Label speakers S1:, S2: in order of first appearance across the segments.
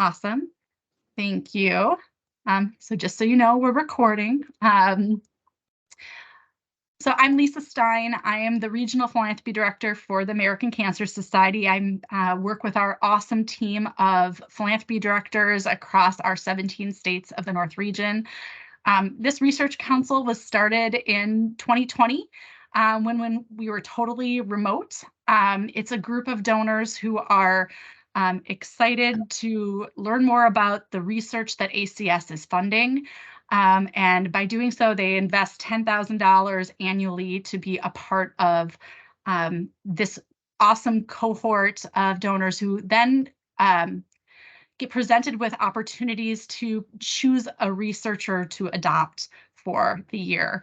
S1: Awesome. Thank you. So just so you know, we're recording. So I'm Lisa Stein. I am the Regional Philanthropy Director for the American Cancer Society. I work with our awesome team of philanthropy directors across our 17 states of the North region. This research council was started in 2020 when we were totally remote. It's a group of donors who are excited to learn more about the research that ACS is funding. And by doing so, they invest $10,000 annually to be a part of this awesome cohort of donors who then get presented with opportunities to choose a researcher to adopt for the year.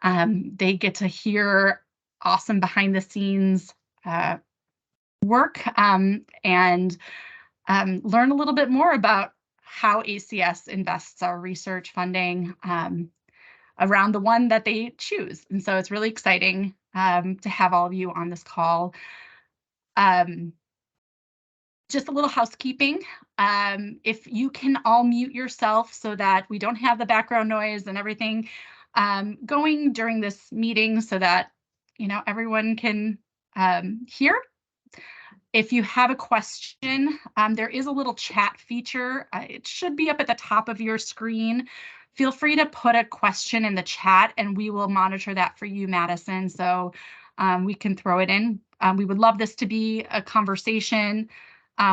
S1: They get to hear awesome behind the scenes work and learn a little bit more about how ACS invests our research funding around the one that they choose. And so it's really exciting to have all of you on this call. Just a little housekeeping. If you can all mute yourself so that we don't have the background noise and everything going during this meeting so that everyone can hear. If you have a question, there is a little chat feature. It should be up at the top of your screen. Feel free to put a question in the chat and we will monitor that for you, Madison, so we can throw it in. We would love this to be a conversation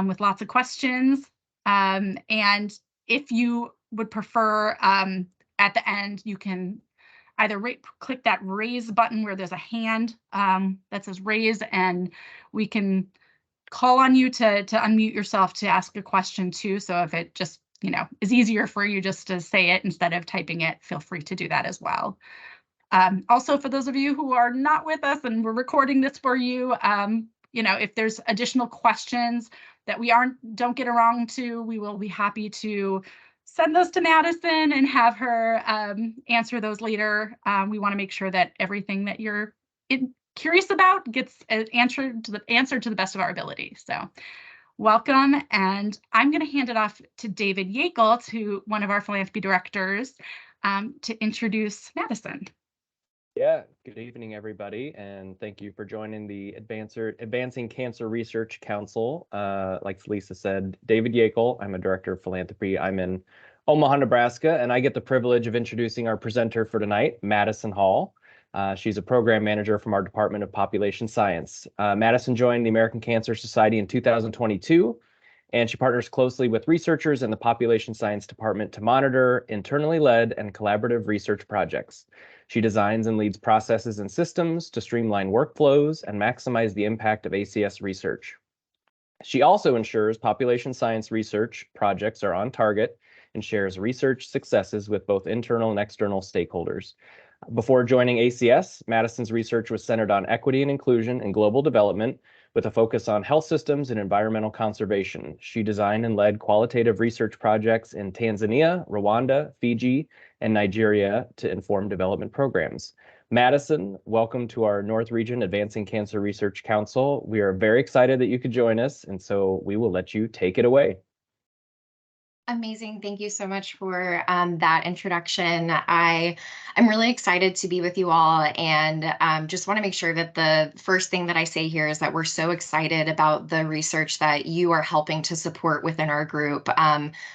S1: with lots of questions. And if you would prefer, at the end, you can either click that raise button where there's a hand that says raise, and we can call on you to unmute yourself to ask a question too. So if it just is easier for you just to say it instead of typing it, feel free to do that as well. Also, for those of you who are not with us and we're recording this for you, if there's additional questions that we don't get around to, we will be happy to send those to Madison and have her answer those later. We want to make sure that everything that you're curious about gets answered to the best of our ability. So welcome, and I'm going to hand it off to David Yakel, one of our philanthropy directors, to introduce Madison.
S2: Yeah, good evening, everybody, and thank you for joining the Advancing Cancer Research Council. Like Lisa said, David Yakel. I'm a director of philanthropy. I'm in Omaha, Nebraska, and I get the privilege of introducing our presenter for tonight, Maddison Hall. She's a program manager from our Department of Population Science. Maddison joined the American Cancer Society in 2022, and she partners closely with researchers in the Population Science Department to monitor internally led and collaborative research projects. She designs and leads processes and systems to streamline workflows and maximize the impact of ACS research. She also ensures population science research projects are on target and shares research successes with both internal and external stakeholders. Before joining ACS, Madison's research was centered on equity and inclusion and global development, with a focus on health systems and environmental conservation. She designed and led qualitative research projects in Tanzania, Rwanda, Fiji, and Nigeria to inform development programs. Madison, welcome to our North Region Advancing Cancer Research Council. We are very excited that you could join us, and so we will let you take it away.
S3: Amazing. Thank you so much for that introduction. I'm really excited to be with you all, and just want to make sure that the first thing that I say here is that we're so excited about the research that you are helping to support within our group.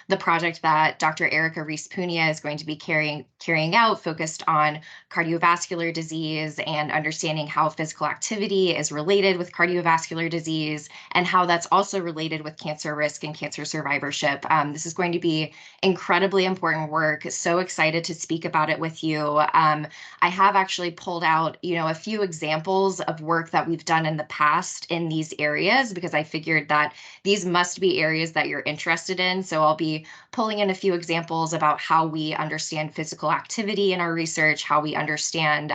S3: The project that Dr. Erica Reese-Punia is going to be carrying out focused on cardiovascular disease and understanding how physical activity is related with cardiovascular disease and how that's also related with cancer risk and cancer survivorship. This is going to be incredibly important work. So excited to speak about it with you. I have actually pulled out, a few examples of work that we've done in the past in these areas, because I figured that these must be areas that you're interested in. So I'll be pulling in a few examples about how we understand physical activity in our research, how we understand,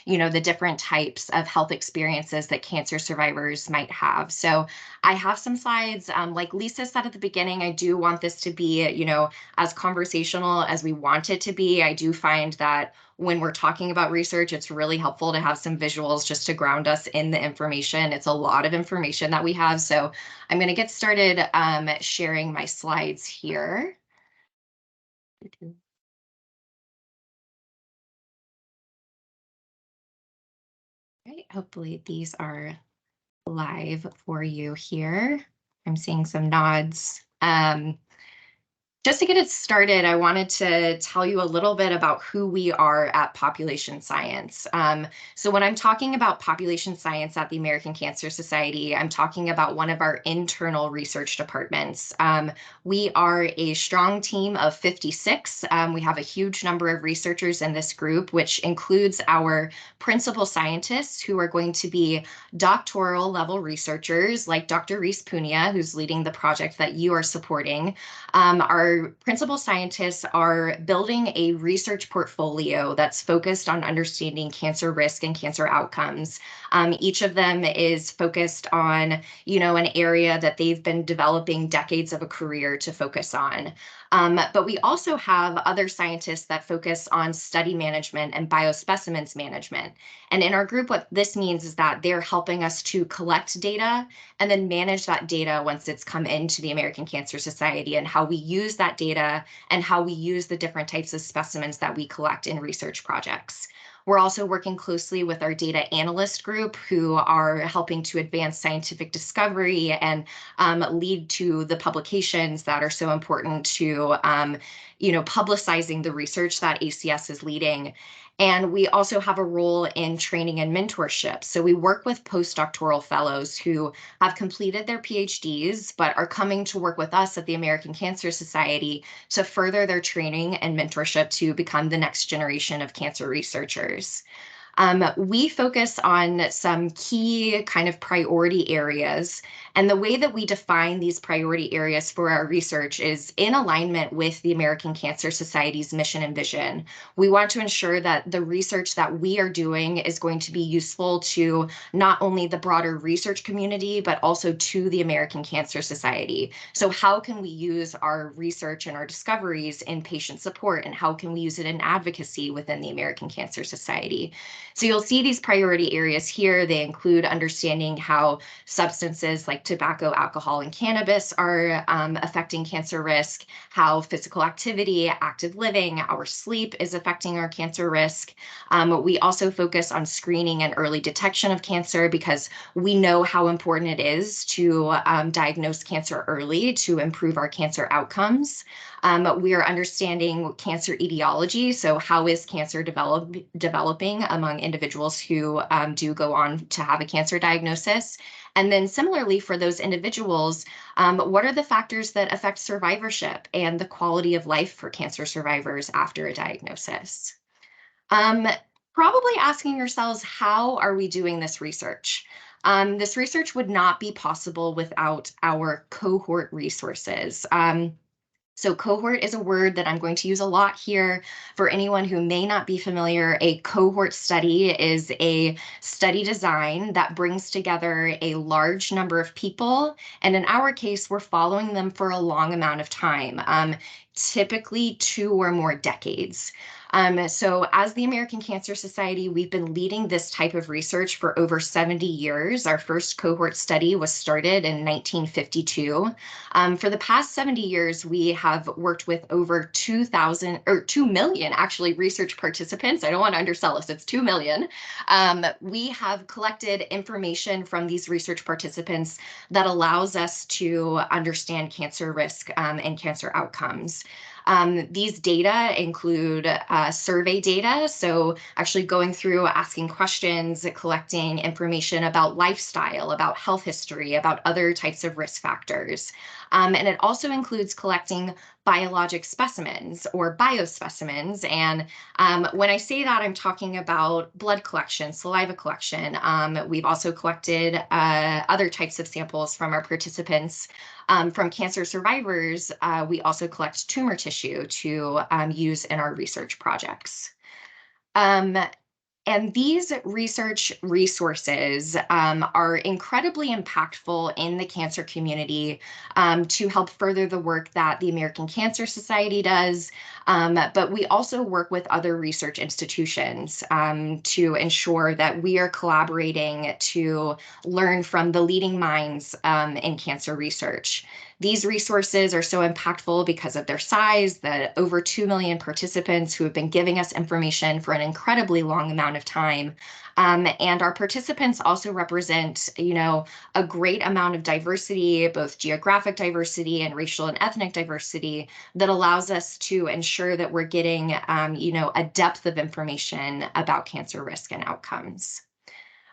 S3: the different types of health experiences that cancer survivors might have. So I have some slides. Like Lisa said at the beginning, I do want this to be, as conversational as we want it to be. I do find that when we're talking about research, it's really helpful to have some visuals just to ground us in the information. It's a lot of information that we have. So I'm going to get started sharing my slides here. Right, hopefully these are live for you here. I'm seeing some nods. Just to get it started, I wanted to tell you a little bit about who we are at Population Science. So when I'm talking about population science at the American Cancer Society, I'm talking about one of our internal research departments. We are a strong team of 56. We have a huge number of researchers in this group, which includes our principal scientists who are going to be doctoral level researchers like Dr. Reese Punia, who's leading the project that you are supporting. Our principal scientists are building a research portfolio that's focused on understanding cancer risk and cancer outcomes. Each of them is focused on, an area that they've been developing decades of a career to focus on. But we also have other scientists that focus on study management and biospecimens management. And in our group, what this means is that they're helping us to collect data and then manage that data once it's come into the American Cancer Society, and how we use that data and how we use the different types of specimens that we collect in research projects. We're also working closely with our data analyst group, who are helping to advance scientific discovery and lead to the publications that are so important to publicizing the research that ACS is leading. And we also have a role in training and mentorship. So we work with postdoctoral fellows who have completed their PhDs, but are coming to work with us at the American Cancer Society to further their training and mentorship to become the next generation of cancer researchers. We focus on some key kind of priority areas, and the way that we define these priority areas for our research is in alignment with the American Cancer Society's mission and vision. We want to ensure that the research that we are doing is going to be useful to not only the broader research community, but also to the American Cancer Society. So how can we use our research and our discoveries in patient support, and how can we use it in advocacy within the American Cancer Society? So you'll see these priority areas here. They include understanding how substances like tobacco, alcohol, and cannabis are affecting cancer risk, how physical activity, active living, our sleep is affecting our cancer risk. We also focus on screening and early detection of cancer, because we know how important it is to diagnose cancer early to improve our cancer outcomes. We are understanding cancer etiology. So how is cancer developing among individuals who do go on to have a cancer diagnosis? And then similarly for those individuals, what are the factors that affect survivorship and the quality of life for cancer survivors after a diagnosis? Probably asking yourselves, how are we doing this research? This research would not be possible without our cohort resources. So cohort is a word that I'm going to use a lot here. For anyone who may not be familiar, a cohort study is a study design that brings together a large number of people. And in our case, we're following them for a long amount of time, typically 2 or more decades. So as the American Cancer Society, we've been leading this type of research for over 70 years. Our first cohort study was started in 1952. For the past 70 years, we have worked with over 2 million actually research participants. I don't want to undersell us, it's 2 million. We have collected information from these research participants that allows us to understand cancer risk and cancer outcomes. These data include survey data, so actually going through, asking questions, collecting information about lifestyle, about health history, about other types of risk factors. And it also includes collecting biologic specimens or biospecimens. And when I say that, I'm talking about blood collection, saliva collection. We've also collected other types of samples from our participants. From cancer survivors, we also collect tumor tissue to use in our research projects. And these research resources are incredibly impactful in the cancer community to help further the work that the American Cancer Society does. But we also work with other research institutions to ensure that we are collaborating to learn from the leading minds in cancer research. These resources are so impactful because of their size, the over 2 million participants who have been giving us information for an incredibly long amount of time. And our participants also represent, a great amount of diversity, both geographic diversity and racial and ethnic diversity, that allows us to ensure that we're getting, a depth of information about cancer risk and outcomes.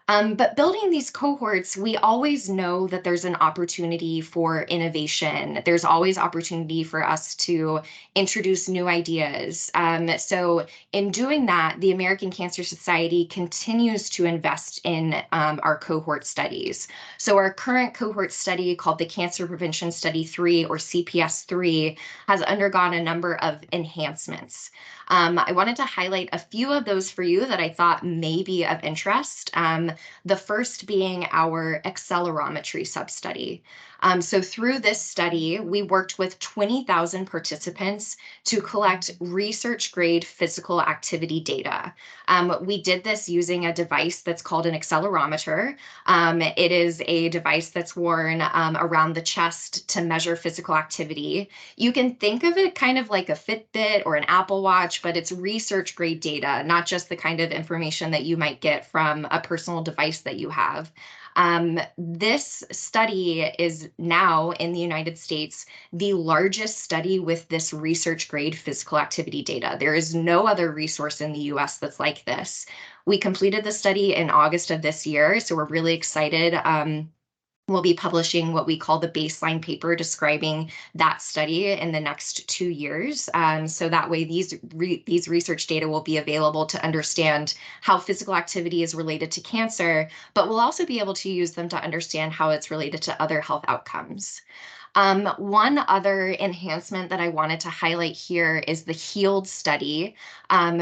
S3: But building these cohorts, we always know that there's an opportunity for innovation. There's always opportunity for us to introduce new ideas. So in doing that, the American Cancer Society continues to invest in our cohort studies. So our current cohort study, called the Cancer Prevention Study 3, or CPS 3, has undergone a number of enhancements. I wanted to highlight a few of those for you that I thought may be of interest. The first being our accelerometry sub-study. So through this study, we worked with 20,000 participants to collect research-grade physical activity data. We did this using a device that's called an accelerometer. It is a device that's worn around the chest to measure physical activity. You can think of it kind of like a Fitbit or an Apple Watch, but it's research-grade data, not just the kind of information that you might get from a personal device that you have. This study is now in the United States the largest study with this research grade physical activity data. There is no other resource in the US that's like this. We completed the study in August of this year, so we're really excited. We'll be publishing what we call the baseline paper describing that study in the next 2 years. So that way these research data will be available to understand how physical activity is related to cancer, but we'll also be able to use them to understand how it's related to other health outcomes. One other enhancement that I wanted to highlight here is the HEALED study,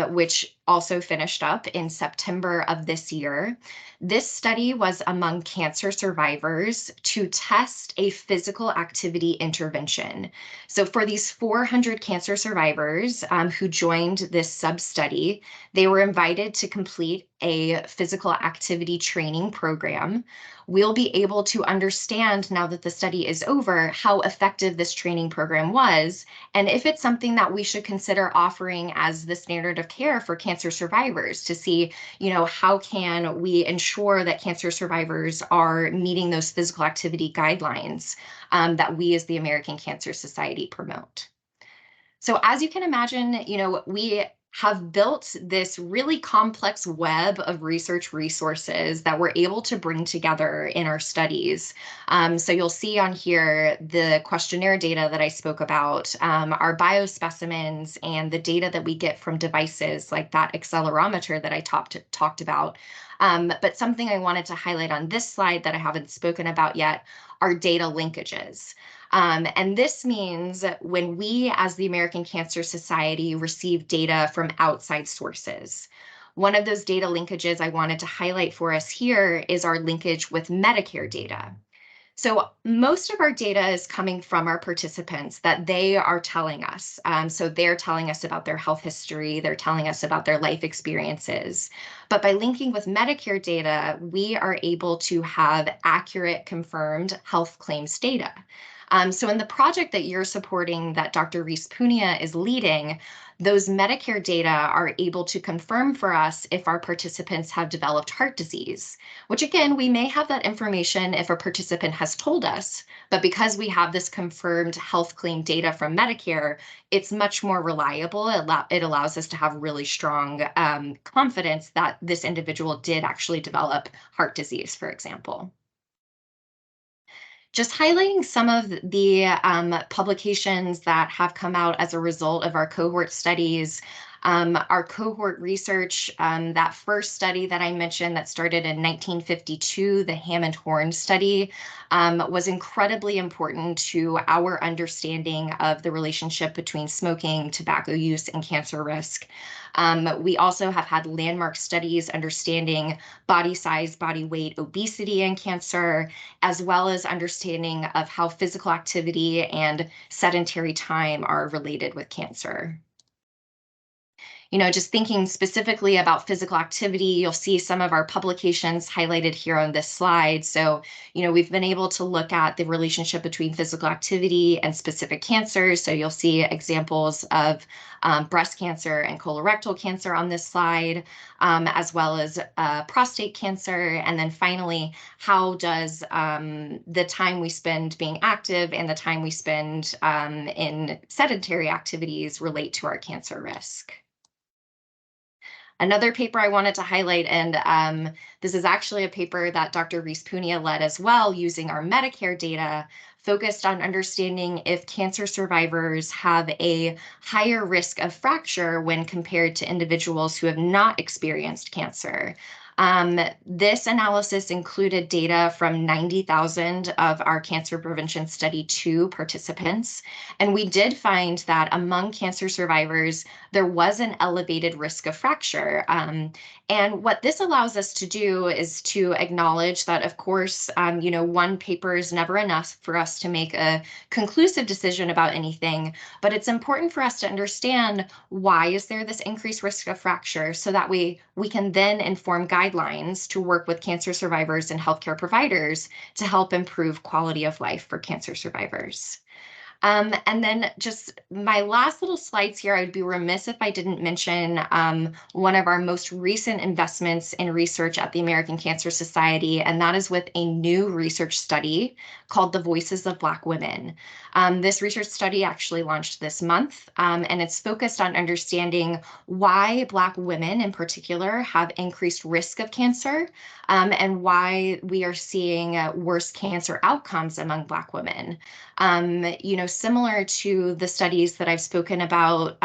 S3: which also finished up in September of this year. This study was among cancer survivors to test a physical activity intervention. So for these 400 cancer survivors who joined this sub-study, they were invited to complete a physical activity training program. We'll be able to understand, now that the study is over, how effective this training program was, and if it's something that we should consider offering as the standard of care for cancer survivors, to see, how can we ensure that cancer survivors are meeting those physical activity guidelines that we as the American Cancer Society promote. So as you can imagine, we have built this really complex web of research resources that we're able to bring together in our studies. So you'll see on here the questionnaire data that I spoke about, our biospecimens, and the data that we get from devices like that accelerometer that I talked about. But something I wanted to highlight on this slide that I haven't spoken about yet are data linkages. And this means when we, as the American Cancer Society, receive data from outside sources. One of those data linkages I wanted to highlight for us here is our linkage with Medicare data. So most of our data is coming from our participants that they are telling us. So they're telling us about their health history, they're telling us about their life experiences. But by linking with Medicare data, we are able to have accurate, confirmed health claims data. So in the project that you're supporting, that Dr. Reese Punia is leading, those Medicare data are able to confirm for us if our participants have developed heart disease, which again, we may have that information if a participant has told us, but because we have this confirmed health claim data from Medicare, it's much more reliable. It allows us to have really strong confidence that this individual did actually develop heart disease, for example. Just highlighting some of the publications that have come out as a result of our cohort studies. Our cohort research, that first study that I mentioned that started in 1952, the Hammond-Horn study, was incredibly important to our understanding of the relationship between smoking, tobacco use, and cancer risk. We also have had landmark studies understanding body size, body weight, obesity, and cancer, as well as understanding of how physical activity and sedentary time are related with cancer. Just thinking specifically about physical activity, you'll see some of our publications highlighted here on this slide. So, we've been able to look at the relationship between physical activity and specific cancers. So you'll see examples of breast cancer and colorectal cancer on this slide, as well as prostate cancer. And then finally, how does the time we spend being active and the time we spend in sedentary activities relate to our cancer risk? Another paper I wanted to highlight, and this is actually a paper that Dr. Rees-Punia led as well, using our Medicare data, focused on understanding if cancer survivors have a higher risk of fracture when compared to individuals who have not experienced cancer. This analysis included data from 90,000 of our Cancer Prevention Study 2 participants, and we did find that among cancer survivors, there was an elevated risk of fracture. And what this allows us to do is to acknowledge that, of course, one paper is never enough for us to make a conclusive decision about anything, but it's important for us to understand why is there this increased risk of fracture, so that we can then inform guidelines to work with cancer survivors and healthcare providers to help improve quality of life for cancer survivors. And then just my last little slides here, I would be remiss if I didn't mention one of our most recent investments in research at the American Cancer Society, and that is with a new research study called The Voices of Black Women. This research study actually launched this month, and it's focused on understanding why Black women in particular have increased risk of cancer, and why we are seeing worse cancer outcomes among Black women. Similar to the studies that I've spoken about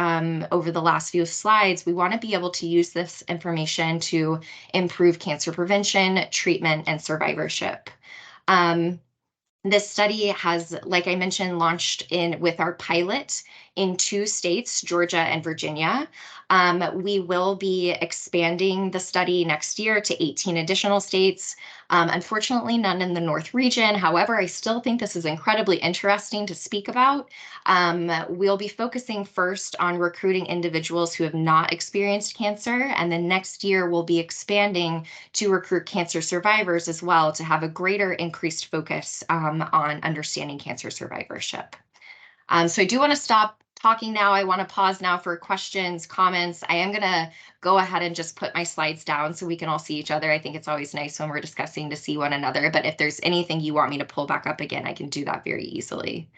S3: over the last few slides, we want to be able to use this information to improve cancer prevention, treatment, and survivorship. This study has, like I mentioned, launched with our pilot in 2 states, Georgia and Virginia. We will be expanding the study next year to 18 additional states. Unfortunately, none in the North region. However, I still think this is incredibly interesting to speak about. We'll be focusing first on recruiting individuals who have not experienced cancer, and then next year we'll be expanding to recruit cancer survivors as well, to have a greater increased focus on understanding cancer survivorship. So I do want to stop talking now. I want to pause now for questions, comments. I am going to go ahead and just put my slides down so we can all see each other. I think it's always nice when we're discussing to see one another, but if there's anything you want me to pull back up again, I can do that very easily.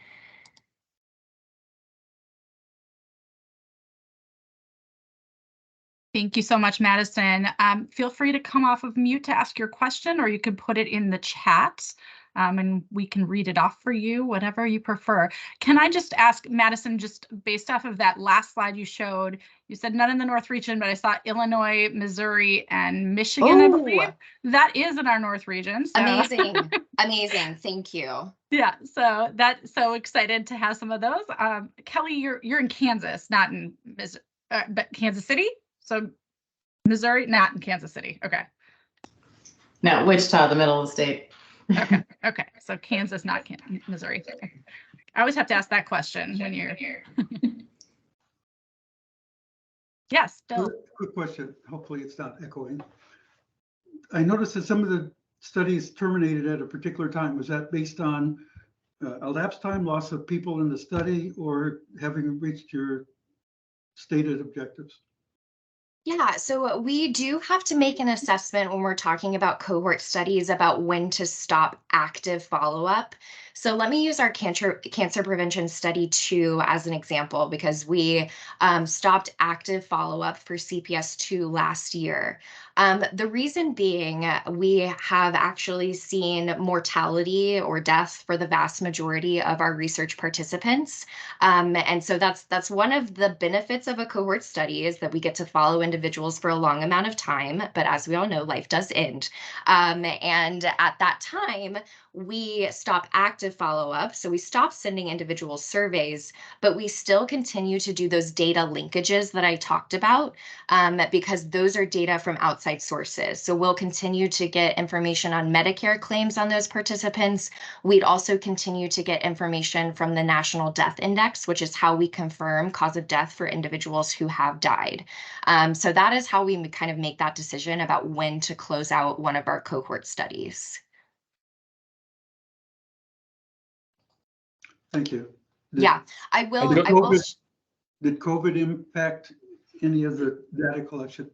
S1: Thank you so much, Madison. Feel free to come off of mute to ask your question, or you can put it in the chat. And we can read it off for you, whatever you prefer. Can I just ask, Madison, just based off of that last slide you showed, you said none in the North region, but I saw Illinois, Missouri, and Michigan, I believe. That is in our North region. So.
S3: Amazing, amazing, thank you.
S1: Yeah, so that's so excited to have some of those. Kelly, you're in Kansas, not in but Kansas City? So Missouri, not in Kansas City, okay.
S4: No, Wichita, the middle of the state.
S1: Okay. So Kansas, not Missouri. I always have to ask that question when you're here. Yes, Bill.
S5: Quick question. Hopefully it's not echoing. I noticed that some of the studies terminated at a particular time. Was that based on elapsed time, loss of people in the study, or having reached your stated objectives?
S3: Yeah, so we do have to make an assessment when we're talking about cohort studies about when to stop active follow-up. So let me use our Cancer Prevention Study 2 as an example, because we stopped active follow-up for CPS 2 last year. The reason being, we have actually seen mortality or death for the vast majority of our research participants. And so that's one of the benefits of a cohort study, is that we get to follow individuals for a long amount of time. But as we all know, life does end. And at that time, we stop active follow-up. So we stop sending individual surveys, but we still continue to do those data linkages that I talked about, because those are data from outside sources. So we'll continue to get information on Medicare claims on those participants. We'd also continue to get information from the National Death Index, which is how we confirm cause of death for individuals who have died. So that is how we kind of make that decision about when to close out one of our cohort studies.
S5: Thank you.
S3: Yeah, I will.
S5: Did COVID impact any of the data collection?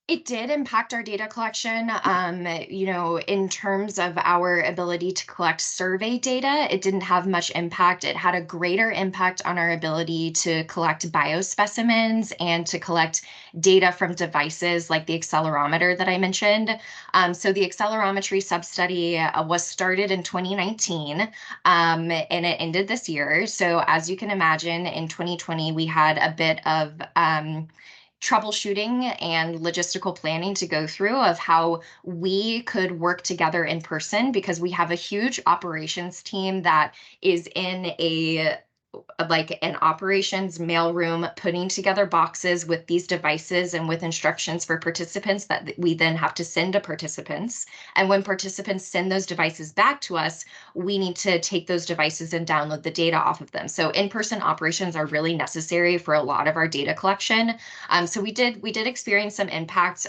S3: It did impact our data collection. In terms of our ability to collect survey data, it didn't have much impact. It had a greater impact on our ability to collect biospecimens and to collect data from devices like the accelerometer that I mentioned. So the accelerometry sub-study was started in 2019, and it ended this year. So as you can imagine, in 2020, we had a bit of troubleshooting and logistical planning to go through of how we could work together in person, because we have a huge operations team that is in an operations mailroom, putting together boxes with these devices and with instructions for participants that we then have to send to participants. And when participants send those devices back to us, we need to take those devices and download the data off of them. So in-person operations are really necessary for a lot of our data collection. So we did experience some impact.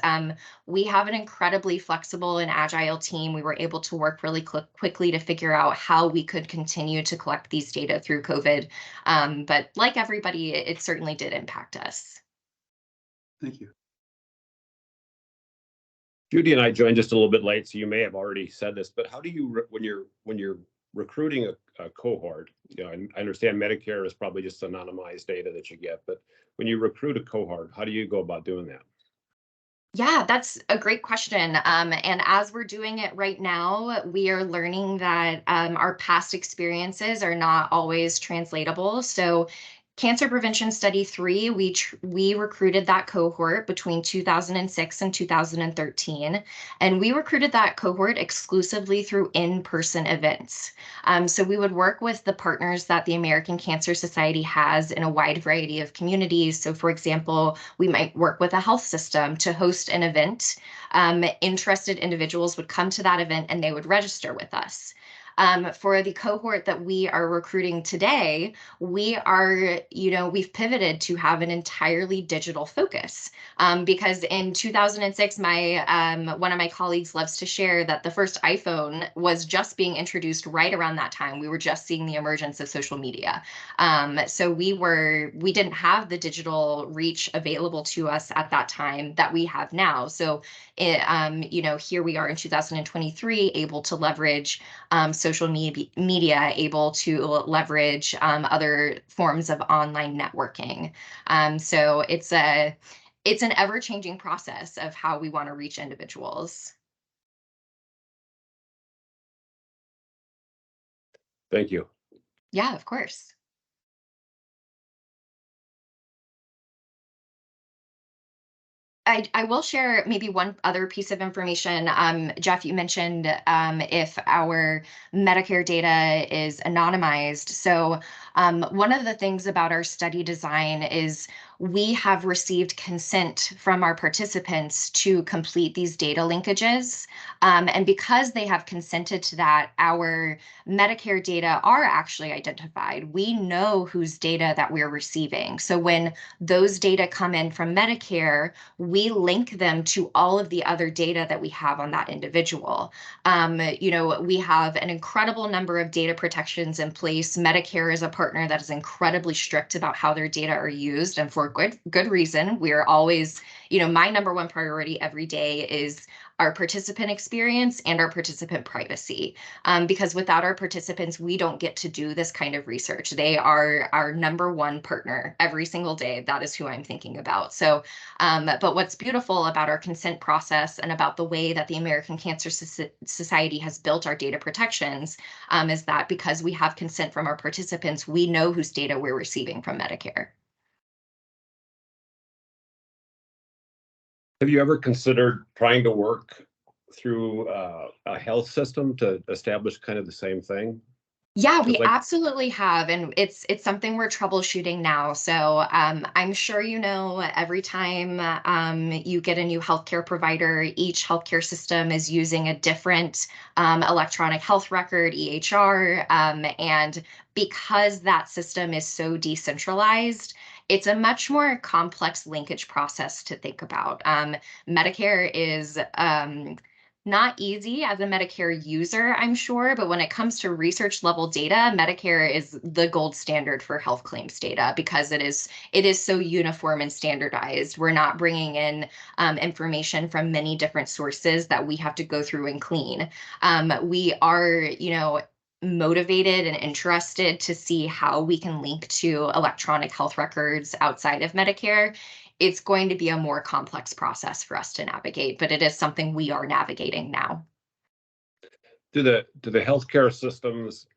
S3: We have an incredibly flexible and agile team. We were able to work really quickly to figure out how we could continue to collect these data through COVID. But like everybody, it certainly did impact us.
S5: Thank you.
S6: Judy and I joined just a little bit late, so you may have already said this, but how do you, when you're recruiting a cohort, I understand Medicare is probably just anonymized data that you get, but when you recruit a cohort, how do you go about doing that?
S3: Yeah, that's a great question. And as we're doing it right now, we are learning that our past experiences are not always translatable. So Cancer Prevention Study 3, we recruited that cohort between 2006 and 2013, and we recruited that cohort exclusively through in-person events. So we would work with the partners that the American Cancer Society has in a wide variety of communities. So for example, we might work with a health system to host an event. Interested individuals would come to that event and they would register with us. For the cohort that we are recruiting today, we've pivoted to have an entirely digital focus, because in 2006, one of my colleagues loves to share that the first iPhone was just being introduced right around that time. We were just seeing the emergence of social media. So we didn't have the digital reach available to us at that time that we have now. So here we are in 2023, able to leverage social media, able to leverage other forms of online networking. So it's an ever-changing process of how we want to reach individuals.
S6: Thank you.
S3: Yeah, of course. I will share maybe one other piece of information. Jeff, you mentioned if our Medicare data is anonymized. So one of the things about our study design is we have received consent from our participants to complete these data linkages. And because they have consented to that, our Medicare data are actually identified. We know whose data that we're receiving. So when those data come in from Medicare, we link them to all of the other data that we have on that individual. We have an incredible number of data protections in place. Medicare is a partner that is incredibly strict about how their data are used, and for good reason. We're always my number one priority every day is our participant experience and our participant privacy. Because without our participants, we don't get to do this kind of research. They are our number one partner every single day. That is who I'm thinking about. So, but what's beautiful about our consent process and about the way that the American Cancer Society has built our data protections is that because we have consent from our participants, we know whose data we're receiving from Medicare.
S6: Have you ever considered trying to work through a health system to establish kind of the same thing?
S3: Yeah, we absolutely have, and it's something we're troubleshooting now. So I'm sure every time you get a new healthcare provider, each healthcare system is using a different electronic health record, EHR, and because that system is so decentralized, it's a much more complex linkage process to think about. Medicare is not easy as a Medicare user, I'm sure, but when it comes to research level data, Medicare is the gold standard for health claims data because it is so uniform and standardized. We're not bringing in information from many different sources that we have to go through and clean. We are, motivated and interested to see how we can link to electronic health records outside of Medicare. It's going to be a more complex process for us to navigate, but it is something we are navigating now.
S6: Do the healthcare systems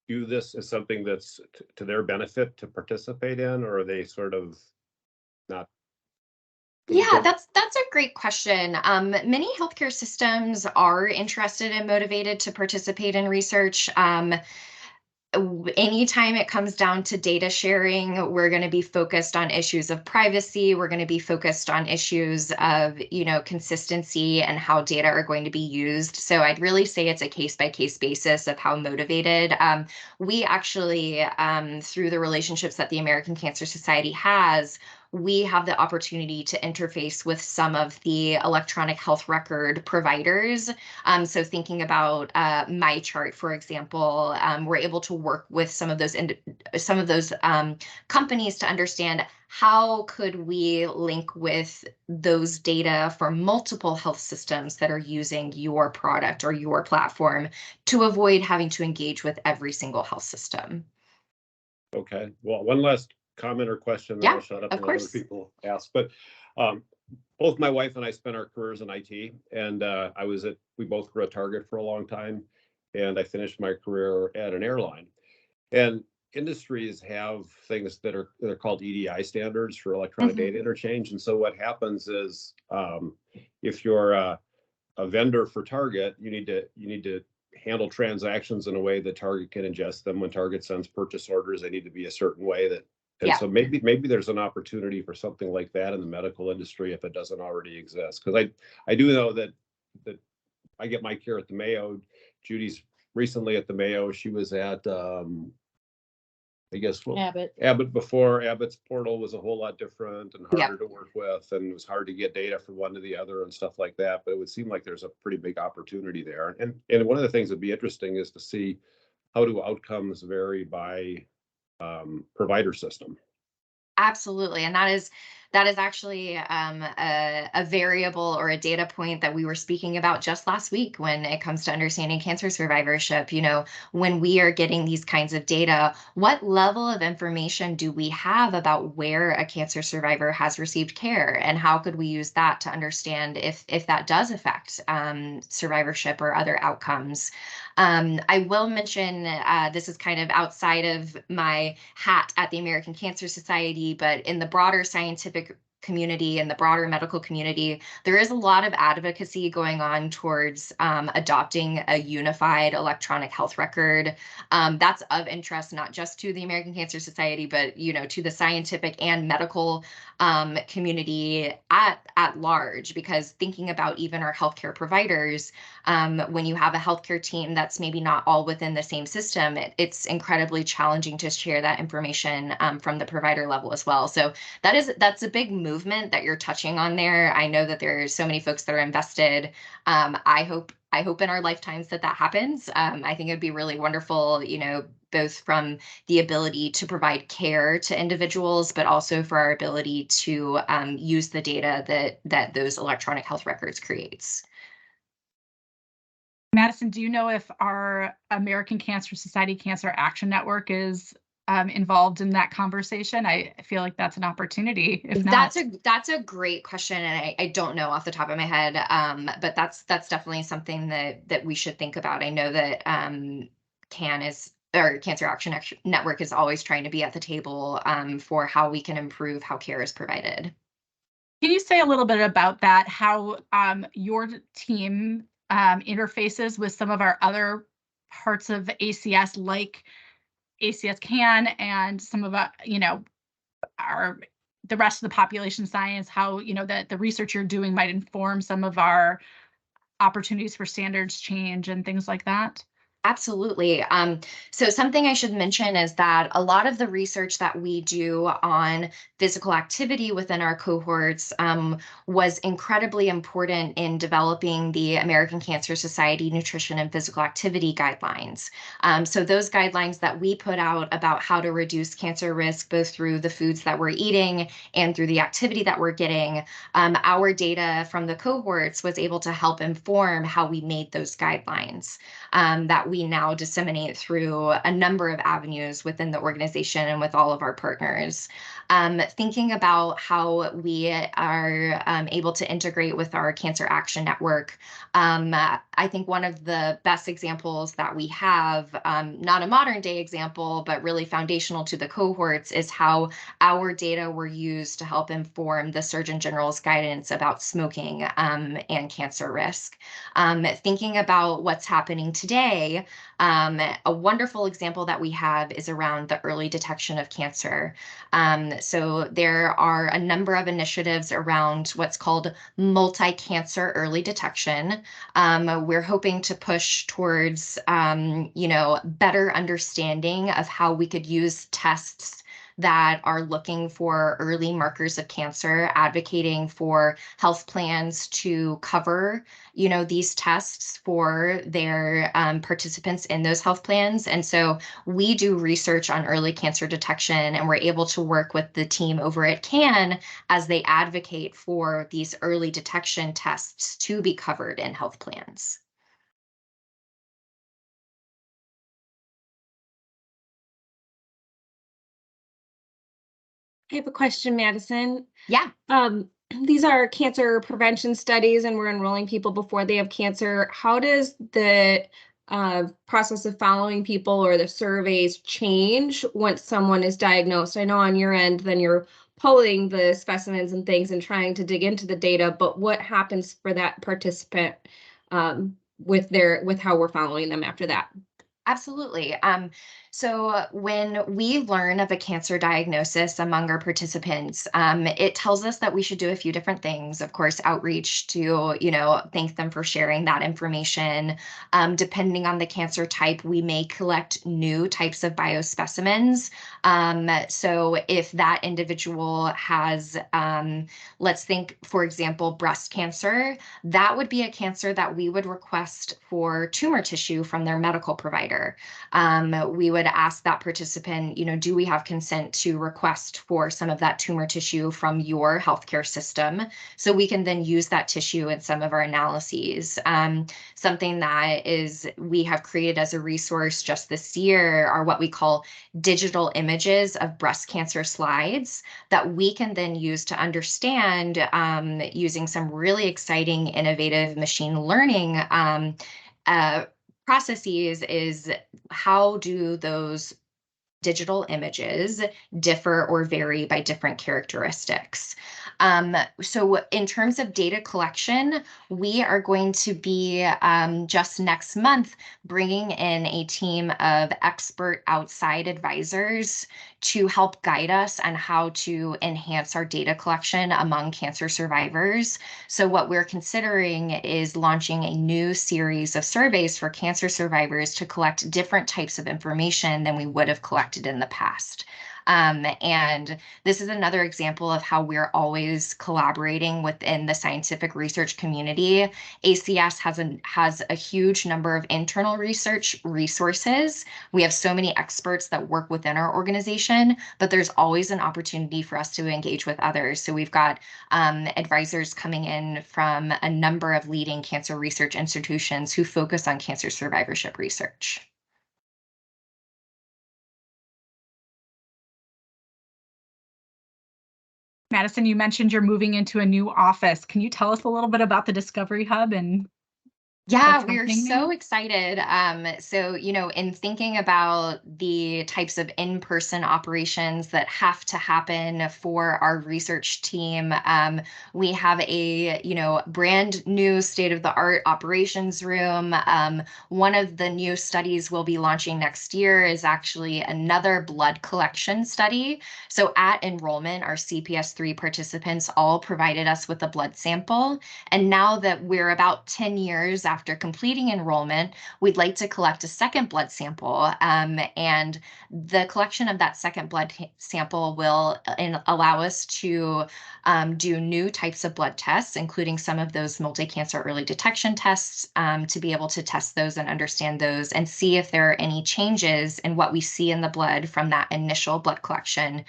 S6: view this as something that's to their benefit to participate in, or are they sort of not?
S3: Yeah, that's a great question. Many healthcare systems are interested and motivated to participate in research. Anytime it comes down to data sharing, we're going to be focused on issues of privacy. We're going to be focused on issues of, consistency and how data are going to be used. So I'd really say it's a case-by-case basis of how motivated. We actually, through the relationships that the American Cancer Society has, we have the opportunity to interface with some of the electronic health record providers. So thinking about MyChart, for example, we're able to work with some of those companies to understand how could we link with those data for multiple health systems that are using your product or your platform to avoid having to engage with every single health system.
S6: Okay, well, one last comment or question, then I'll shut up and let other people ask. But both my wife and I spent our careers in IT, and we both were at Target for a long time, and I finished my career at an airline. And industries have things that are called EDI standards for electronic data interchange. And so what happens is if you're a vendor for Target, you need to handle transactions in a way that Target can ingest them. When Target sends purchase orders, they need to be a certain way that. And so maybe there's an opportunity for something like that in the medical industry if it doesn't already exist. Because I do know that I get my care at the Mayo. Judy's recently at the Mayo. She was at Abbott before. Abbott's portal was a whole lot different and harder to work with, and it was hard to get data from one to the other and stuff like that. But it would seem like there's a pretty big opportunity there. And one of the things that'd be interesting is to see how do outcomes vary by provider system.
S3: Absolutely, and that is actually a variable or a data point that we were speaking about just last week when it comes to understanding cancer survivorship. When we are getting these kinds of data, what level of information do we have about where a cancer survivor has received care, and how could we use that to understand if that does affect survivorship or other outcomes? I will mention this is kind of outside of my hat at the American Cancer Society, but in the broader scientific community and the broader medical community, there is a lot of advocacy going on towards adopting a unified electronic health record. That's of interest not just to the American Cancer Society, but to the scientific and medical community at large. Because thinking about even our healthcare providers, when you have a healthcare team that's maybe not all within the same system, it's incredibly challenging to share that information from the provider level as well. So that's a big move movement that you're touching on there. I know that there's so many folks that are invested. I hope in our lifetimes that happens. I think it'd be really wonderful, both from the ability to provide care to individuals, but also for our ability to use the data that those electronic health records creates.
S1: Madison, do you know if our American Cancer Society Cancer Action Network is involved in that conversation? I feel like that's an opportunity. If not,
S3: that's a great question, and I don't know off the top of my head, but that's definitely something that we should think about. I know that Cancer Action Network is always trying to be at the table for how we can improve how care is provided.
S1: Can you say a little bit about that? How your team interfaces with some of our other parts of ACS, like ACS CAN, and some of the rest of the population science, how the research you're doing might inform some of our opportunities for standards change and things like that?
S3: Absolutely. So something I should mention is that a lot of the research that we do on physical activity within our cohorts was incredibly important in developing the American Cancer Society Nutrition and Physical Activity Guidelines. So those guidelines that we put out about how to reduce cancer risk, both through the foods that we're eating and through the activity that we're getting, our data from the cohorts was able to help inform how we made those guidelines that we now disseminate through a number of avenues within the organization and with all of our partners. Thinking about how we are able to integrate with our Cancer Action Network, I think one of the best examples that we have, not a modern day example, but really foundational to the cohorts, is how our data were used to help inform the Surgeon General's guidance about smoking and cancer risk. Thinking about what's happening today, a wonderful example that we have is around the early detection of cancer. So there are a number of initiatives around what's called multi-cancer early detection. We're hoping to push towards, better understanding of how we could use tests that are looking for early markers of cancer, advocating for health plans to cover, these tests for their participants in those health plans. And so we do research on early cancer detection, and we're able to work with the team over at CAN as they advocate for these early detection tests to be covered in health plans.
S7: I have a question, Madison.
S3: Yeah.
S7: These are cancer prevention studies, and we're enrolling people before they have cancer. How does the process of following people or the surveys change once someone is diagnosed? I know on your end, then you're pulling the specimens and things and trying to dig into the data, but what happens for that participant with how we're following them after that?
S3: Absolutely. So when we learn of a cancer diagnosis among our participants, it tells us that we should do a few different things. Of course, outreach to, thank them for sharing that information. Depending on the cancer type, we may collect new types of biospecimens. So if that individual has, let's think, for example, breast cancer, that would be a cancer that we would request for tumor tissue from their medical provider. We would ask that participant, do we have consent to request for some of that tumor tissue from your healthcare system? So we can then use that tissue in some of our analyses. Something that we have created as a resource just this year are what we call digital images of breast cancer slides that we can then use to understand, using some really exciting, innovative machine learning processes, is how do those digital images differ or vary by different characteristics. So in terms of data collection, we are going to be just next month bringing in a team of expert outside advisors to help guide us on how to enhance our data collection among cancer survivors. So what we're considering is launching a new series of surveys for cancer survivors to collect different types of information than we would have collected in the past. And this is another example of how we're always collaborating within the scientific research community. ACS has a huge number of internal research resources. We have so many experts that work within our organization, but there's always an opportunity for us to engage with others. So we've got advisors coming in from a number of leading cancer research institutions who focus on cancer survivorship research.
S1: Maddison, you mentioned you're moving into a new office. Can you tell us a little bit about the Discovery Hub and
S3: Yeah,
S1: what's
S3: we're
S1: happening
S3: so
S1: there?
S3: excited. So, in thinking about the types of in-person operations that have to happen for our research team, we have a, brand new state-of-the-art operations room. One of the new studies we'll be launching next year is actually another blood collection study. So at enrollment, our CPS3 participants all provided us with a blood sample. And now that we're about 10 years after completing enrollment, we'd like to collect a second blood sample. And the collection of that second blood sample will allow us to do new types of blood tests, including some of those multi-cancer early detection tests, to be able to test those and understand those and see if there are any changes in what we see in the blood from that initial blood collection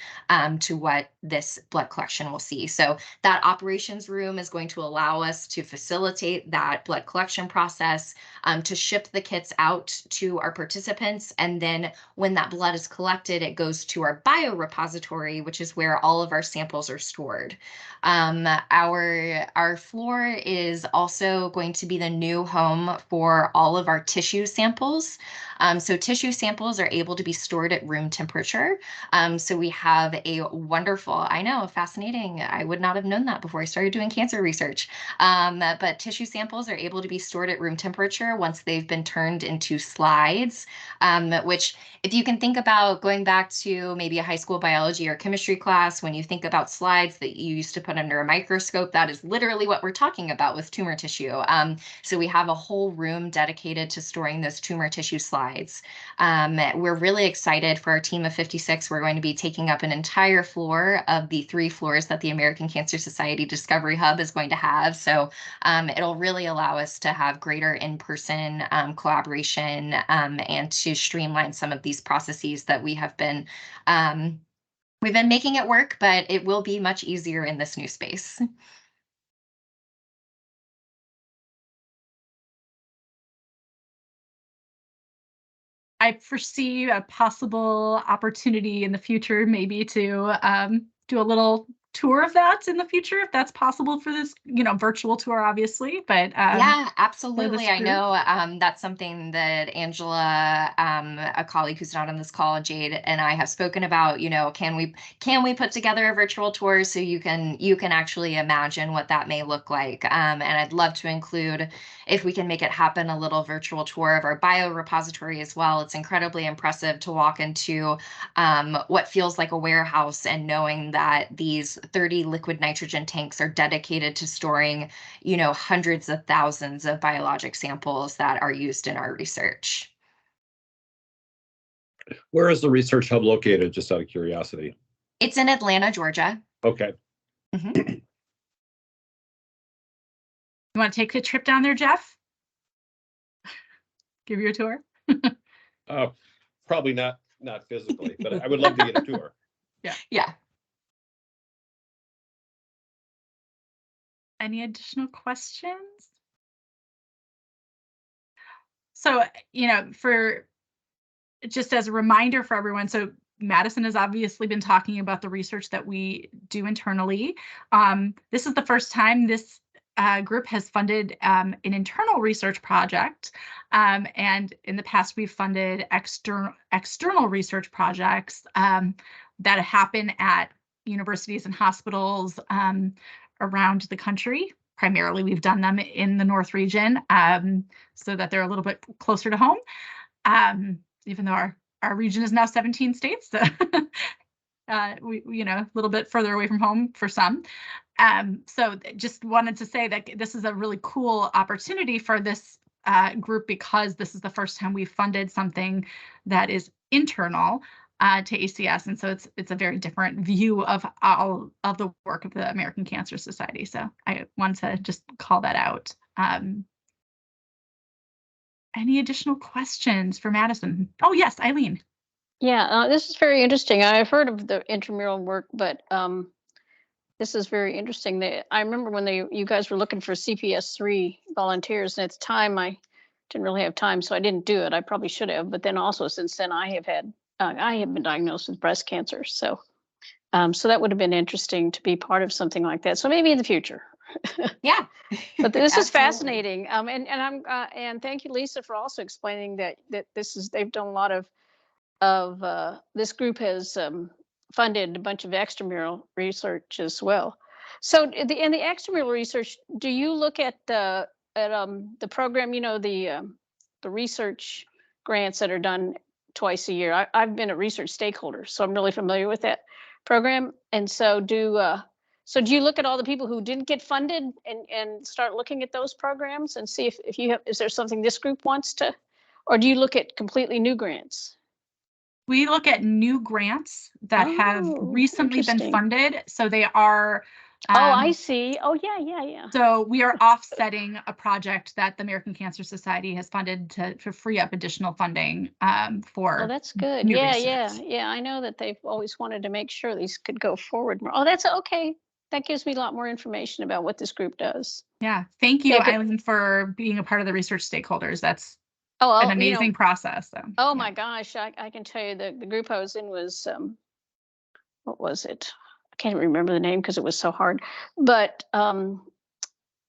S3: to what this blood collection will see. So that operations room is going to allow us to facilitate that blood collection process, to ship the kits out to our participants. And then when that blood is collected, it goes to our biorepository, which is where all of our samples are stored. Our floor is also going to be the new home for all of our tissue samples. So tissue samples are able to be stored at room temperature. So we have a wonderful, I know, fascinating. I would not have known that before I started doing cancer research. But tissue samples are able to be stored at room temperature once they've been turned into slides, which if you can think about going back to maybe a high school biology or chemistry class, when you think about slides that you used to put under a microscope, that is literally what we're talking about with tumor tissue. So we have a whole room dedicated to storing those tumor tissue slides. We're really excited for our team of 56. We're going to be taking up an entire floor of the 3 floors that the American Cancer Society Discovery Hub is going to have. So it'll really allow us to have greater in-person collaboration and to streamline some of these processes that we've been making it work, but it will be much easier in this new space.
S1: I foresee a possible opportunity in the future, maybe to do a little tour of that in the future, if that's possible for this, virtual tour, obviously. But
S3: yeah, absolutely. I
S1: group.
S3: know that's something that Angela, a colleague who's not on this call, Jade, and I have spoken about. Can we put together a virtual tour so you can actually imagine what that may look like? And I'd love to include, if we can make it happen, a little virtual tour of our biorepository as well. It's incredibly impressive to walk into what feels like a warehouse and knowing that these 30 liquid nitrogen tanks are dedicated to storing, hundreds of thousands of biologic samples that are used in our research.
S6: Where is the research hub located, just out of curiosity?
S3: It's in Atlanta, Georgia.
S6: Okay.
S3: Mm-hmm.
S1: You want to take a trip down there, Jeff? Give you a tour?
S6: Probably not physically, but I would love to get a tour.
S3: Yeah.
S1: Any additional questions? So, for just as a reminder for everyone, so Maddison has obviously been talking about the research that we do internally. This is the first time this group has funded an internal research project. And in the past, we've funded external research projects that happen at universities and hospitals around the country. Primarily, we've done them in the North region so that they're a little bit closer to home. Even though our region is now 17 states, so we a little bit further away from home for some. So just wanted to say that this is a really cool opportunity for this group, because this is the first time we've funded something that is internal. to ACS, and so it's a very different view of all of the work of the American Cancer Society. So I want to just call that out. Any additional questions for Maddison? Oh yes, Eileen.
S8: Yeah, this is very interesting. I've heard of the intramural work, but this is very interesting. I remember when you guys were looking for CPS3 volunteers, and at the time I didn't really have time, so I didn't do it. I probably should have, but then also since then I have been diagnosed with breast cancer, so so that would have been interesting to be part of something like that. So maybe in the future.
S3: Yeah.
S8: But this is
S3: Absolutely.
S8: fascinating. And thank you, Lisa, for also explaining that they've done a lot of this group has funded a bunch of extramural research as well. So in the extramural research, do you look at the program, the research grants that are done twice a year? I've been a research stakeholder, so I'm really familiar with that program. And so do you look at all the people who didn't get funded and start looking at those programs and see if you have, is there something this group wants to, or do you look at completely new grants?
S1: We look at new grants that have recently been funded. So they are.
S8: I see. Oh, yeah.
S1: So we are offsetting a project that the American Cancer Society has funded to free up additional funding for.
S8: Oh, that's good.
S1: new
S8: Yeah.
S1: research.
S8: I know that they've always wanted to make sure these could go forward more. Oh, that's okay. That gives me a lot more information about what this group does.
S1: Yeah. Thank you,
S8: Yeah,
S1: Eileen, for being a part of the research stakeholders. That's an amazing process. So,
S8: oh my gosh, I can tell you the group I was in was, what was it? I can't remember the name because it was so hard, but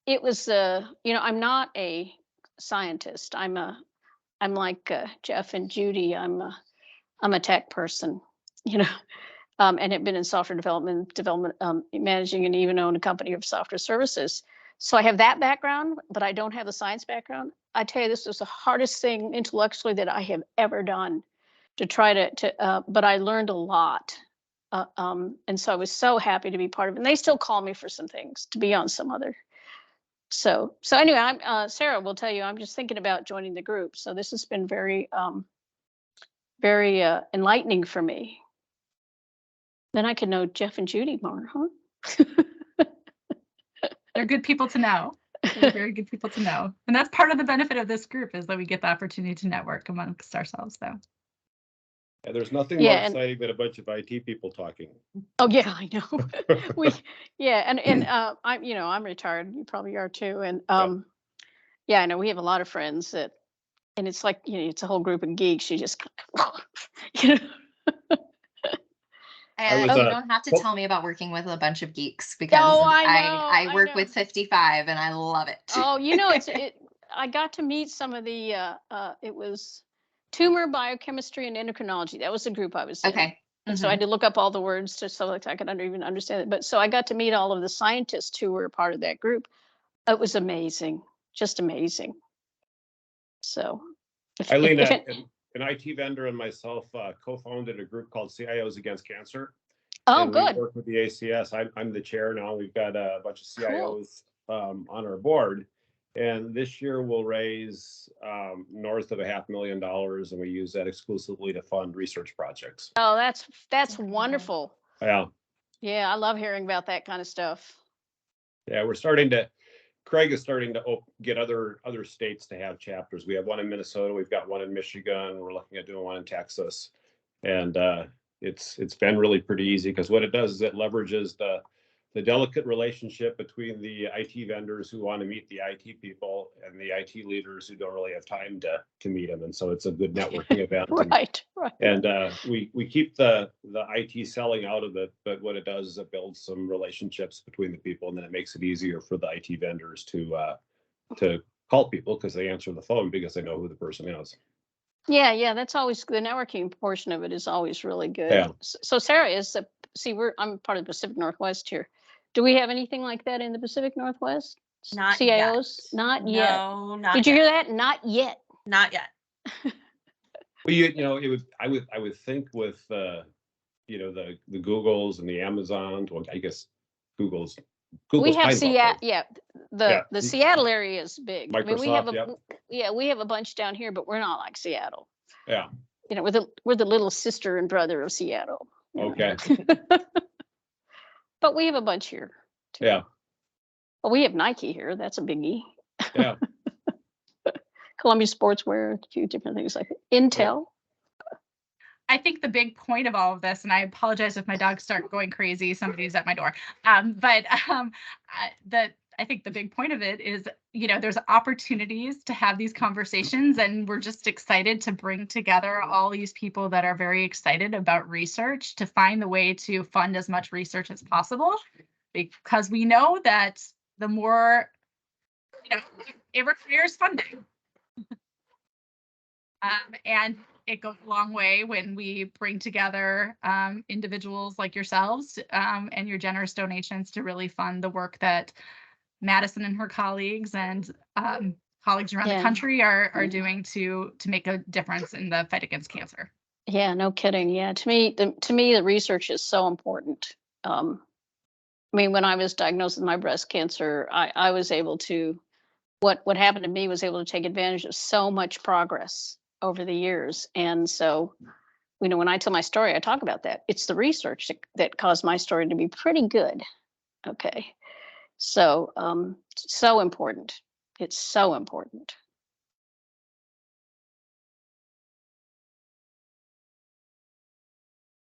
S8: it was, I'm not a scientist. I'm like Jeff and Judy. I'm a tech person, and have been in software development, managing and even own a company of software services. So I have that background, but I don't have the science background. I tell you, this was the hardest thing intellectually that I have ever done to try but I learned a lot. And so I was so happy to be part of it. And they still call me for some things to be on some other. So anyway, Sarah will tell you, I'm just thinking about joining the group. So this has been very, very enlightening for me. Then I can know Jeff and Judy more, huh?
S1: They're good people to know. They're very good people to know. And that's part of the benefit of this group, is that we get the opportunity to network amongst ourselves. So.
S6: Yeah, there's nothing more exciting than a bunch of IT people talking.
S8: Oh yeah, I know. I'm retired. You probably are too. And I know we have a lot of friends and it's like, it's a whole group of geeks. You just,
S3: And you don't have to tell me about working with a bunch of geeks, because I work with 55 and I love it.
S8: Oh, I got to meet some of the, it was tumor biochemistry and endocrinology. That was the group I was in.
S3: Okay.
S8: And so I had to look up all the words so that I could even understand it. But so I got to meet all of the scientists who were part of that group. It was amazing, just amazing. So.
S6: Eileen, an IT vendor and myself co-founded a group called CIOs Against Cancer.
S8: Oh, good.
S6: We work with the ACS. I'm the chair now. We've got a bunch of CIOs on our board. And this year we'll raise north of $500,000, and we use that exclusively to fund research projects.
S8: Oh, that's wonderful.
S6: Yeah.
S8: Yeah, I love hearing about that kind of stuff.
S6: Yeah, Craig is starting to get other states to have chapters. We have one in Minnesota, we've got one in Michigan, we're looking at doing one in Texas. And it's been really pretty easy, because what it does is it leverages the delicate relationship between the IT vendors who want to meet the IT people and the IT leaders who don't really have time to meet them. And so it's a good networking event.
S8: Right.
S6: And we keep the IT selling out of it, but what it does is it builds some relationships between the people, and then it makes it easier for the IT vendors to call people, because they answer the phone because they know who the person is.
S8: Yeah, that's always, the networking portion of it is always really good.
S6: Yeah.
S8: So Sarah I'm part of the Pacific Northwest here. Do we have anything like that in the Pacific Northwest?
S9: Not
S8: CIOs?
S9: yet.
S8: Not yet.
S9: No, not
S8: Did you hear that? Not yet.
S9: Not yet.
S6: Well, I would think with the Googles and the Amazons. Well, I guess Google's
S8: we have
S6: Seattle.
S8: The Seattle area is big.
S6: Microsoft,
S8: we have a bunch down here, but we're not like Seattle.
S6: Yeah.
S8: You know, we're the little sister and brother of Seattle. you know.
S6: Okay,
S8: But we have a bunch here. Too.
S6: yeah,
S8: Well, we have Nike here. That's a biggie.
S6: yeah.
S8: Columbia Sportswear, a few different things like that. Intel.
S1: I think the big point of all of this, and I apologize if my dogs start going crazy, somebody's at my door. I think the big point of it is, you know, there's opportunities to have these conversations, and we're just excited to bring together all these people that are very excited about research to find the way to fund as much research as possible, because we know that the more, you know, it requires funding. And it goes a long way when we bring together individuals like yourselves and your generous donations to really fund the work that Maddison and her colleagues and colleagues around the country are doing to make a difference in the fight against cancer.
S8: Yeah, no kidding. Yeah, to me, the research is so important. I mean, when I was diagnosed with my breast cancer, I was able to, what happened to me was able to take advantage of so much progress over the years. And so, you know, when I tell my story, I talk about that. It's the research that caused my story to be pretty good. Okay. So, so important. It's so important.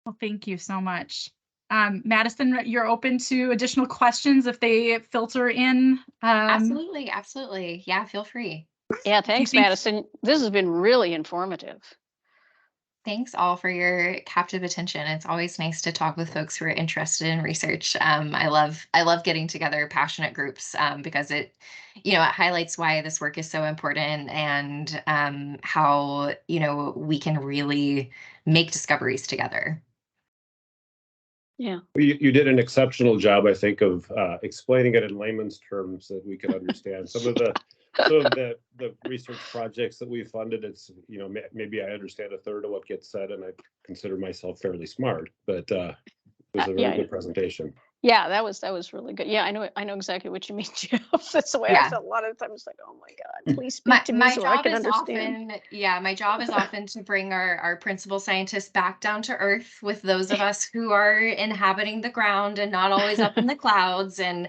S1: Well, thank you so much. Maddison, you're open to additional questions if they filter in.
S3: Absolutely. Absolutely. Yeah, feel free.
S8: Yeah, thanks, Maddison. This has been really informative.
S3: Thanks all for your captive attention. It's always nice to talk with folks who are interested in research. I love getting together passionate groups because it highlights why this work is so important and how, we can really make discoveries together.
S8: Yeah.
S6: You did an exceptional job, I think, of explaining it in layman's terms that we could understand. Some of the research projects that we funded, it's, maybe I understand a third of what gets said, and I consider myself fairly smart, but it was a really good presentation.
S8: Yeah, that was really good. Yeah, I know exactly what you mean, Jeff. That's the way I felt a lot of the times. Like, oh my God, please speak to me so I can understand.
S3: My job is often to bring our principal scientists back down to earth with those of us who are inhabiting the ground and not always up in the clouds. And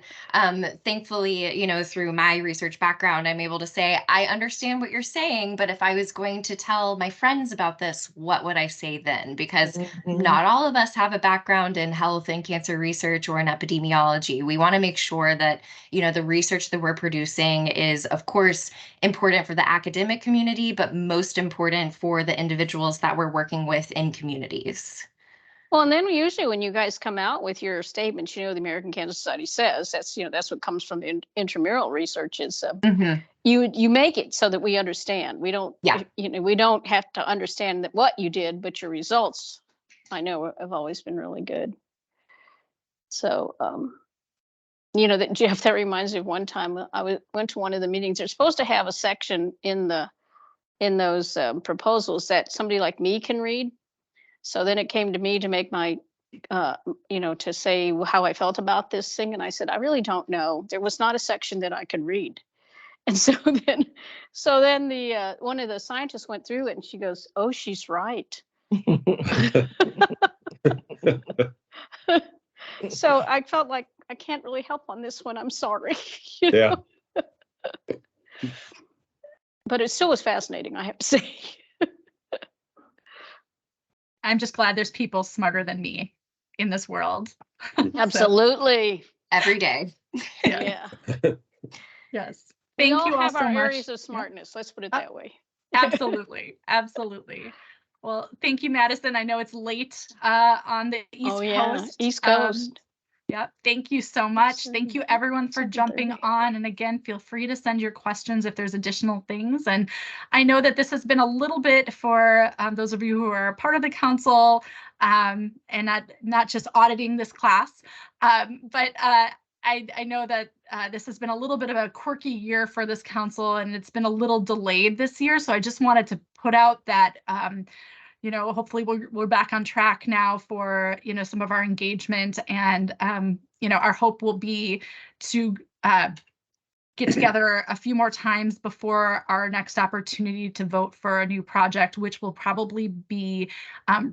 S3: thankfully, through my research background, I'm able to say, I understand what you're saying, but if I was going to tell my friends about this, what would I say then? Because not all of us have a background in health and cancer research or in epidemiology. We want to make sure that, the research that we're producing is, of course, important for the academic community, but most important for the individuals that we're working with in communities.
S8: Well, and then usually when you guys come out with your statements, the American Cancer Society says that's what comes from the intramural research is you make it so that we understand. We don't, we don't have to understand that what you did, but your results, I know, have always been really good. So, that Jeff, that reminds me of one time I went to one of the meetings. They're supposed to have a section in those proposals that somebody like me can read. So then it came to me to make my, to say how I felt about this thing. And I said, I really don't know. There was not a section that I could read. And so then the one of the scientists went through it and she goes, oh, she's right. So I felt like I can't really help on this one. I'm sorry.
S6: Yeah.
S8: But it still was fascinating, I have to say.
S1: I'm just glad there's people smarter than me in this world.
S8: Absolutely.
S3: Every day.
S8: Yeah.
S1: Yes. Thank you all so much. We all have
S8: our areas of smartness. Let's put it that way.
S1: Absolutely. Absolutely. Well, thank you, Maddison. I know it's late on the East Coast.
S8: East Coast.
S1: Yep. Thank you so much. Thank you, everyone, for jumping on. And again, feel free to send your questions if there's additional things. And I know that this has been a little bit for those of you who are part of the council and not just auditing this class, but I know that this has been a little bit of a quirky year for this council, and it's been a little delayed this year. So I just wanted to put out that, hopefully we're back on track now for, some of our engagement, and, our hope will be to get together a few more times before our next opportunity to vote for a new project, which will probably be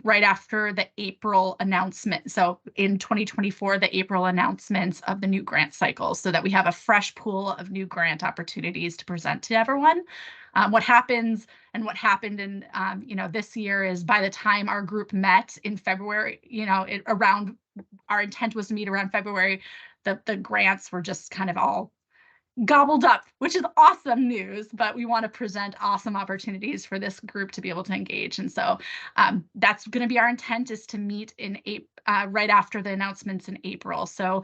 S1: right after the April announcement. So in 2024, the April announcements of the new grant cycle, so that we have a fresh pool of new grant opportunities to present to everyone. What happens and what happened in, this year is by the time our group met in February, our intent was to meet around February, the grants were just kind of all gobbled up, which is awesome news, but we want to present awesome opportunities for this group to be able to engage. And so that's going to be our intent, is to meet in right after the announcements in April. So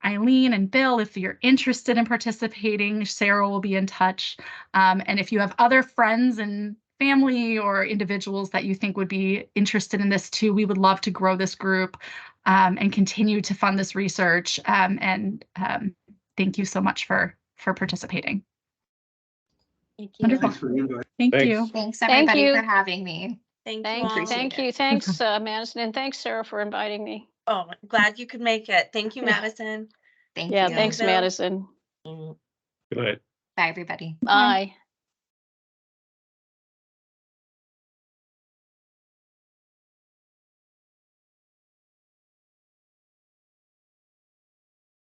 S1: Eileen and Bill, if you're interested in participating, Sarah will be in touch. And if you have other friends and family or individuals that you think would be interested in this too, we would love to grow this group and continue to fund this research. Thank you so much for participating.
S9: Thank you.
S1: Wonderful.
S5: Thanks for the invite.
S1: Thank
S6: Thanks.
S1: you.
S3: Thanks everybody
S8: you.
S3: for having me.
S9: Thank you
S8: Thank
S9: all.
S8: you, thank you, thanks, Madison, and thanks, Sarah, for inviting me.
S9: Oh, glad you could make it. Thank you,
S8: Yeah.
S9: Madison.
S3: Thank
S8: Yeah,
S3: you.
S8: thanks,
S9: Bill.
S8: Madison.
S6: Good night.
S3: Bye, everybody.
S8: Bye.